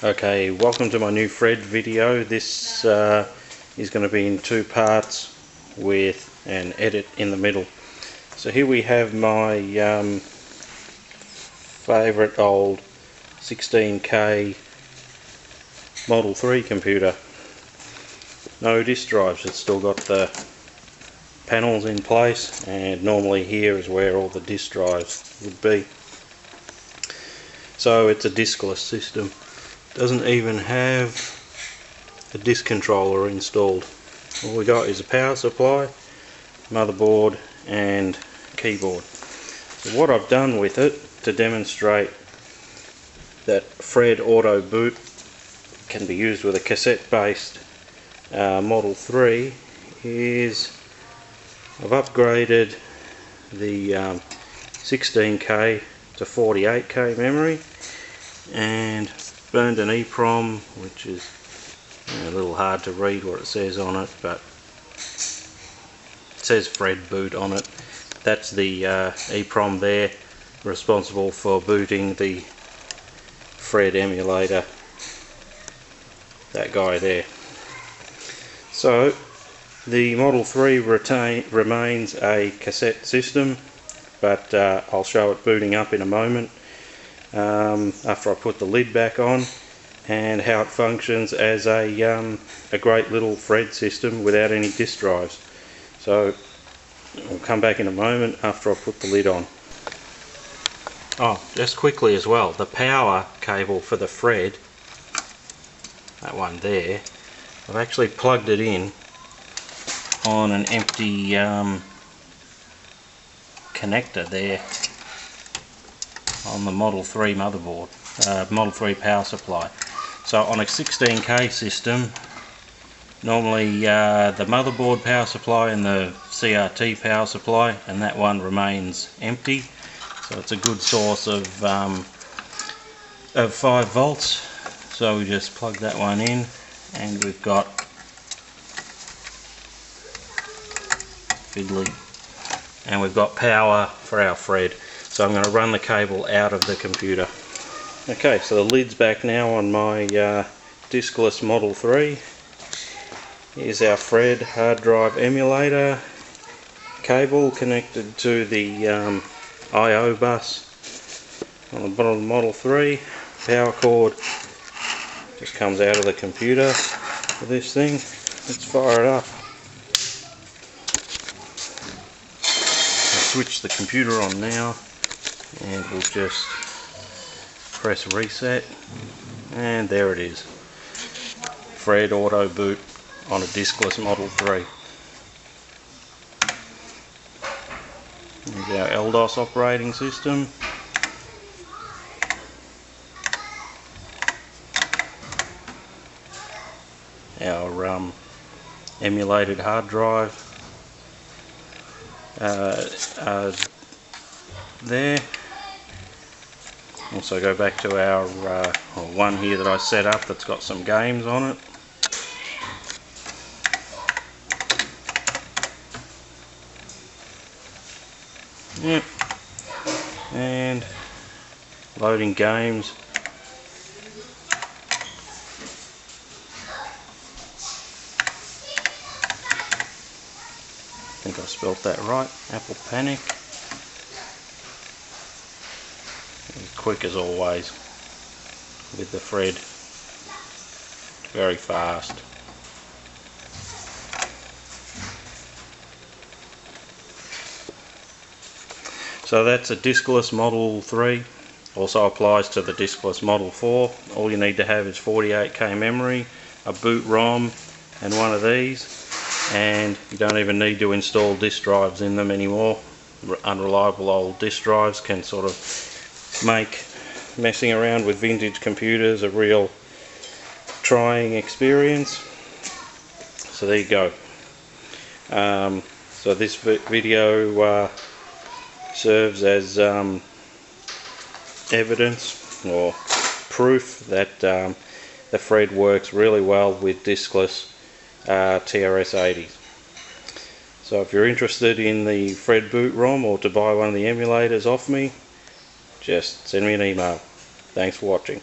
Okay, welcome to my new Fred video. This is going to be in two parts with an edit in the middle. So here we have my favourite old 16K Model 3 computer. No disk drives, it's still got the panels in place, and normally here is where all the disk drives would be. So it's a diskless system. Doesn't even have a disk controller installed. All we got is a power supply, motherboard and keyboard. So what I've done with it to demonstrate that Fred Auto Boot can be used with a cassette-based Model 3 is I've upgraded the 16K to 48K memory and burned an EEPROM, which is a little hard to read what it says on it, but it says Fred Boot on it. That's the EEPROM there, responsible for booting the Fred emulator, that guy there. So the Model 3 remains a cassette system, but I'll show it booting up in a moment after I put the lid back on, and how it functions as a great little Fred system without any disk drives. So I'll come back in a moment after I put the lid on. Oh, just quickly as well, the power cable for the Fred, that one there, I've actually plugged it in on an empty connector there on the Model 3 motherboard, Model 3 power supply. So on a 16K system, normally the motherboard power supply and the CRT power supply, and that one remains empty. So it's a good source of 5 volts. So we just plug that one in, and we've got fiddly, and we've got power for our Fred. So I'm going to run the cable out of the computer. Okay, so the lid's back now on my diskless Model 3. Here's our Fred hard drive emulator, cable connected to the I/O bus on the bottom of the Model 3. Power cord just comes out of the computer for this thing. Let's fire it up. I'll switch the computer on now, and we'll just press reset, and there it is, Fred Auto Boot on a diskless Model 3. Here's our LDOS operating system. Our emulated hard drive there. Also go back to our one here that I set up that's got some games on it. Yep. And loading games. I think I spelt that right. Apple Panic. Quick as always with the Fred, very fast. So that's a diskless Model 3, also applies to the diskless Model 4. All you need to have is 48K memory, a boot ROM and one of these, and you don't even need to install disk drives in them anymore. Unreliable old disk drives can sort of make messing around with vintage computers a real trying experience. So there you go. So this video serves as evidence or proof that the Fred works really well with diskless TRS-80s. So if you're interested in the Fred boot ROM or to buy one of the emulators off me, just send me an email. Thanks for watching.